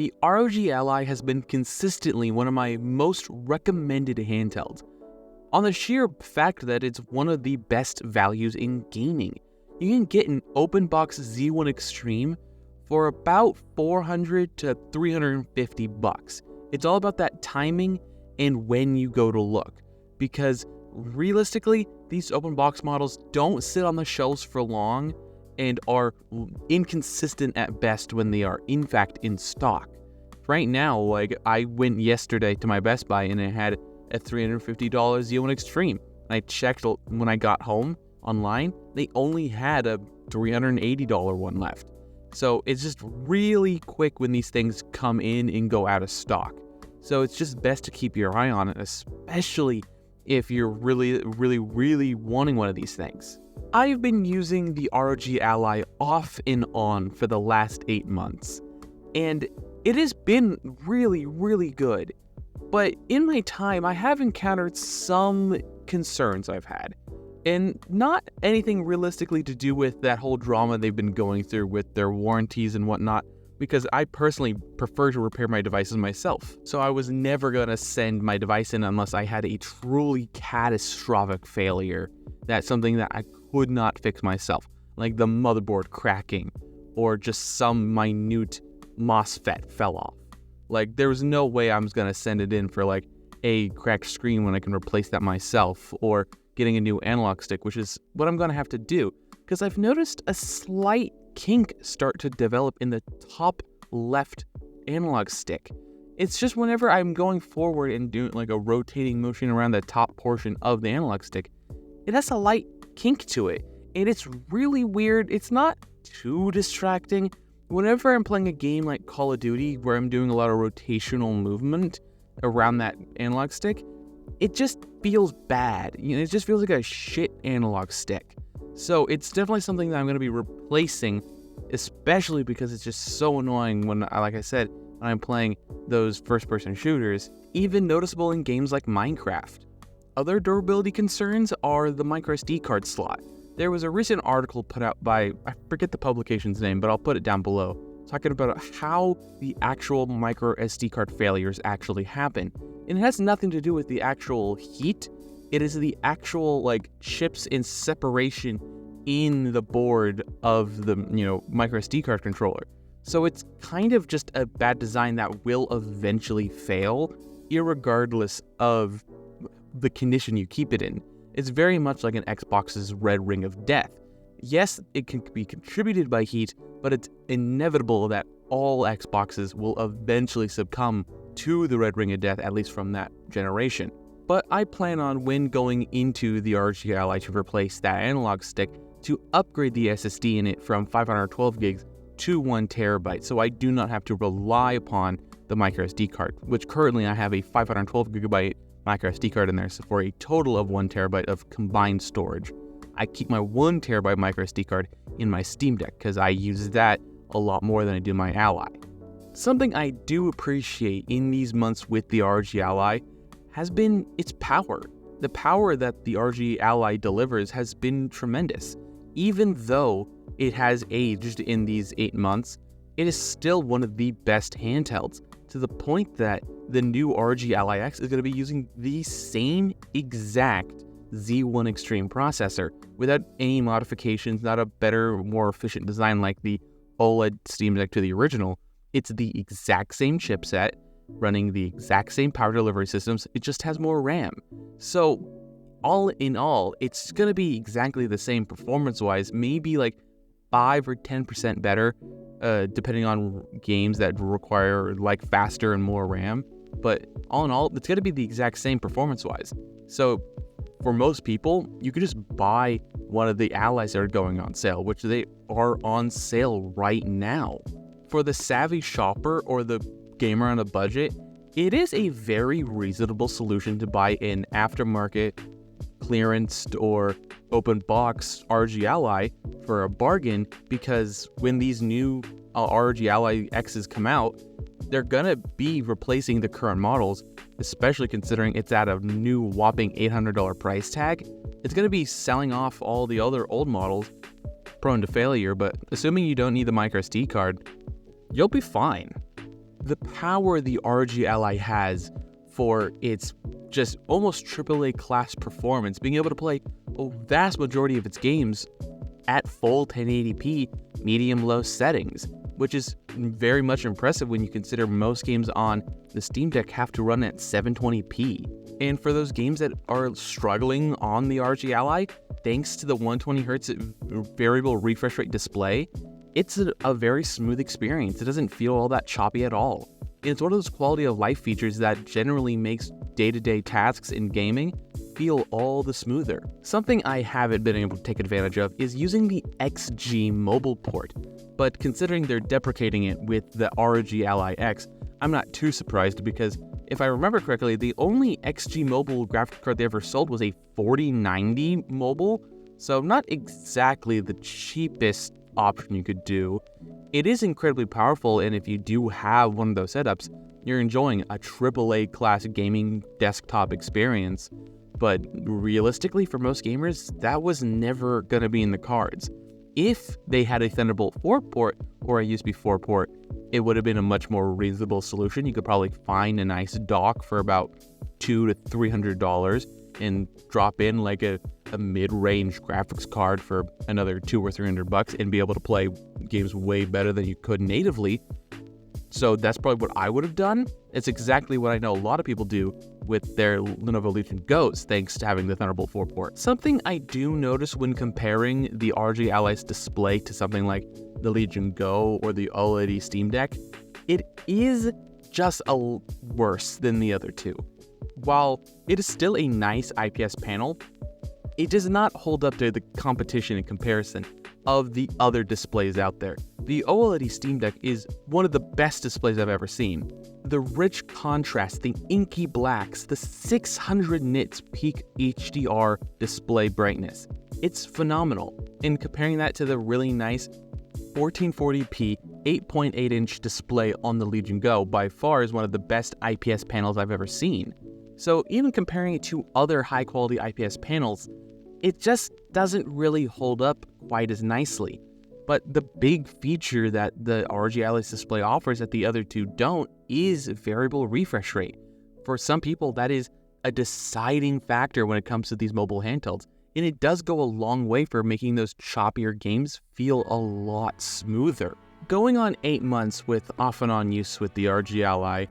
The ROG Ally has been consistently one of my most recommended handhelds, on the sheer fact that it's one of the best values in gaming. You can get an open box Z1 Extreme for about $400 to $350. It's all about that timing and when you go to look, because realistically, these open box models don't sit on the shelves for long and are inconsistent at best when they are in fact in stock. Right now, like, I went yesterday to my Best Buy and it had a $350 Z1 Extreme. I checked when I got home online, they only had a $380 one left. So it's just really quick when these things come in and go out of stock. So it's just best to keep your eye on it, especially if you're really wanting one of these things. I've been using the ROG Ally off and on for the last 8 months, and it has been really good. But in my time, I have encountered some concerns I've had, and not anything realistically to do with that whole drama they've been going through with their warranties and whatnot, because I personally prefer to repair my devices myself. So I was never gonna send my device in unless I had a truly catastrophic failure. That's something that I could not fix myself, like the motherboard cracking or just some minute MOSFET fell off. Like, there was no way I was gonna send it in for like a cracked screen when I can replace that myself, or getting a new analog stick, which is what I'm gonna have to do, because I've noticed a slight kink start to develop in the top left analog stick. It's just whenever I'm going forward and doing like a rotating motion around the top portion of the analog stick, it has a light kink to it, and it's really weird. It's not too distracting. Whenever I'm playing a game like Call of Duty, where I'm doing a lot of rotational movement around that analog stick, it just feels bad. You know, it just feels like a shit analog stick. So it's definitely something that I'm going to be replacing, especially because it's just so annoying when, like I said, when I'm playing those first-person shooters, even noticeable in games like Minecraft. Other durability concerns are the microSD card slot. There was a recent article put out by, I forget the publication's name, but I'll put it down below, talking about how the actual micro SD card failures actually happen. And it has nothing to do with the actual heat. It is the actual like chips in separation in the board of the micro SD card controller. So it's kind of just a bad design that will eventually fail, irregardless of the condition you keep it in. It's very much like an Xbox's red ring of death. Yes, it can be contributed by heat, but it's inevitable that all Xboxes will eventually succumb to the red ring of death, at least from that generation. But I plan on, when going into the ROG Ally to replace that analog stick, to upgrade the SSD in it from 512 gigs to 1 terabyte, so I do not have to rely upon the microSD card, which currently I have a 512 gigabyte microSD card in there, so for a total of 1 terabyte of combined storage. I keep my 1 terabyte microSD card in my Steam Deck because I use that a lot more than I do my Ally. Something I do appreciate in these months with the ROG Ally has been its power. The power that the ROG Ally delivers has been tremendous. Even though it has aged in these 8 months, it is still one of the best handhelds, to the point that the new ROG Ally X is going to be using the same exact Z1 Extreme processor without any modifications, not a better, more efficient design like the OLED Steam Deck to the original. It's the exact same chipset, running the exact same power delivery systems, it just has more RAM. So all in all, it's going to be exactly the same performance-wise, maybe like 5 or 10% better, depending on games that require like faster and more RAM. But all in all, it's going to be the exact same performance-wise. So for most people, you could just buy one of the Allies that are going on sale, which they are on sale right now. For the savvy shopper or the gamer on a budget, it is a very reasonable solution to buy an aftermarket, clearanced, or open box ROG Ally for a bargain, because when these new ROG Ally X's come out, they're gonna be replacing the current models, especially considering it's at a new whopping $800 price tag. It's gonna be selling off all the other old models, prone to failure, but assuming you don't need the microSD card, you'll be fine. The power the ROG Ally has for its just almost AAA class performance, being able to play a vast majority of its games at full 1080p medium-low settings, which is very much impressive when you consider most games on the Steam Deck have to run at 720p. And for those games that are struggling on the ROG Ally, thanks to the 120Hz variable refresh rate display, it's a very smooth experience. It doesn't feel all that choppy at all. And it's one of those quality of life features that generally makes day-to-day tasks in gaming feel all the smoother. Something I haven't been able to take advantage of is using the XG mobile port, but considering they're deprecating it with the ROG Ally X, I'm not too surprised because if I remember correctly, the only XG mobile graphics card they ever sold was a 4090 mobile, so not exactly the cheapest option you could do. It is incredibly powerful, and if you do have one of those setups, you're enjoying a AAA class gaming desktop experience. But realistically, for most gamers, that was never going to be in the cards. If they had a Thunderbolt 4 port or a USB 4 port, it would have been a much more reasonable solution. You could probably find a nice dock for about $200 to $300 and drop in like a mid-range graphics card for another $200 or $300 and be able to play games way better than you could natively. So that's probably what I would have done. It's exactly what I know a lot of people do with their Lenovo Legion Gos, thanks to having the Thunderbolt 4 port. Something I do notice when comparing the ROG Ally's display to something like the Legion Go or the OLED Steam Deck, it is just worse than the other two. While it is still a nice IPS panel, it does not hold up to the competition in comparison of the other displays out there. The OLED Steam Deck is one of the best displays I've ever seen. The rich contrast, the inky blacks, the 600 nits peak HDR display brightness. It's phenomenal. And comparing that to the really nice 1440p 8.8-inch display on the Legion Go, by far is one of the best IPS panels I've ever seen. So even comparing it to other high-quality IPS panels, it just doesn't really hold up quite as nicely. But the big feature that the ROG Ally's display offers that the other two don't is variable refresh rate. For some people, that is a deciding factor when it comes to these mobile handhelds, and it does go a long way for making those choppier games feel a lot smoother. Going on 8 months with off and on use with the ROG Ally,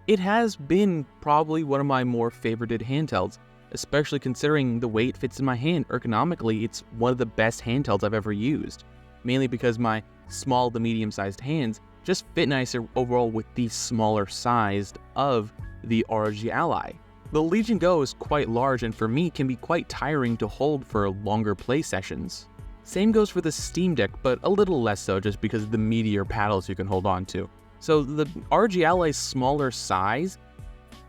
it has been probably one of my more favorited handhelds, especially considering the way it fits in my hand. Ergonomically, it's one of the best handhelds I've ever used, mainly because my small to medium-sized hands just fit nicer overall with the smaller sized of the ROG Ally. The Legion Go is quite large and for me can be quite tiring to hold for longer play sessions. Same goes for the Steam Deck, but a little less so just because of the meatier paddles you can hold on to. So the ROG Ally's smaller size,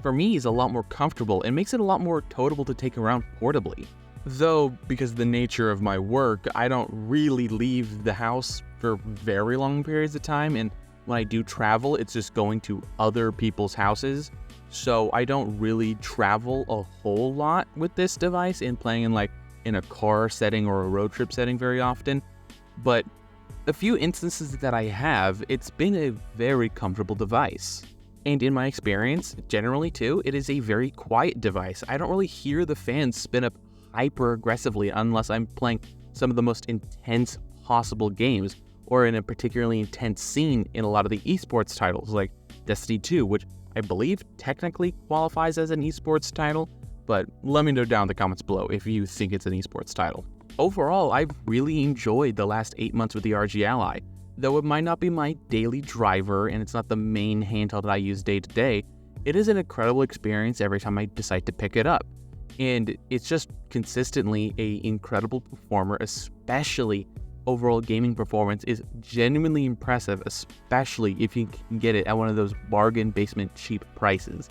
for me, is a lot more comfortable and makes it a lot more toteable to take around portably. Though, because of the nature of my work, I don't really leave the house for very long periods of time, and when I do travel, it's just going to other people's houses. So I don't really travel a whole lot with this device and playing in a car setting or a road trip setting very often. But a few instances that I have, it's been a very comfortable device. And in my experience, generally too, it is a very quiet device. I don't really hear the fans spin up hyper aggressively unless I'm playing some of the most intense possible games or in a particularly intense scene in a lot of the esports titles like Destiny 2, which I believe technically qualifies as an esports title, but let me know down in the comments below if you think it's an esports title. Overall, I've really enjoyed the last 8 months with the ROG Ally. Though it might not be my daily driver and it's not the main handheld that I use day to day, it is an incredible experience every time I decide to pick it up. And it's just consistently an incredible performer, especially overall gaming performance is genuinely impressive, especially if you can get it at one of those bargain basement cheap prices.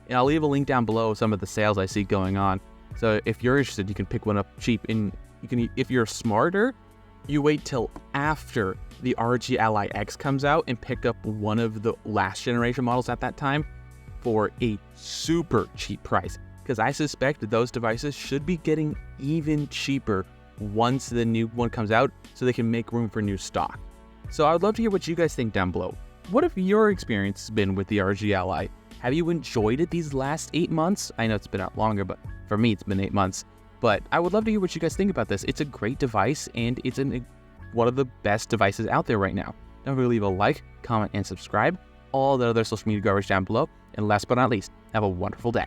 And I'll leave a link down below of some of the sales I see going on. So if you're interested, you can pick one up cheap, and you can, if you're smarter, you wait till after the ROG Ally X comes out and pick up one of the last generation models at that time for a super cheap price, because I suspect that those devices should be getting even cheaper once the new one comes out so they can make room for new stock. So I would love to hear what you guys think down below. what have your experience been with the ROG Ally? Have you enjoyed it these last 8 months? I know it's been out longer, but for me, it's been 8 months. But I would love to hear what you guys think about this. It's a great device, and it's one of the best devices out there right now. Don't forget to leave a like, comment, and subscribe. All the other social media garbage down below. And last but not least, have a wonderful day.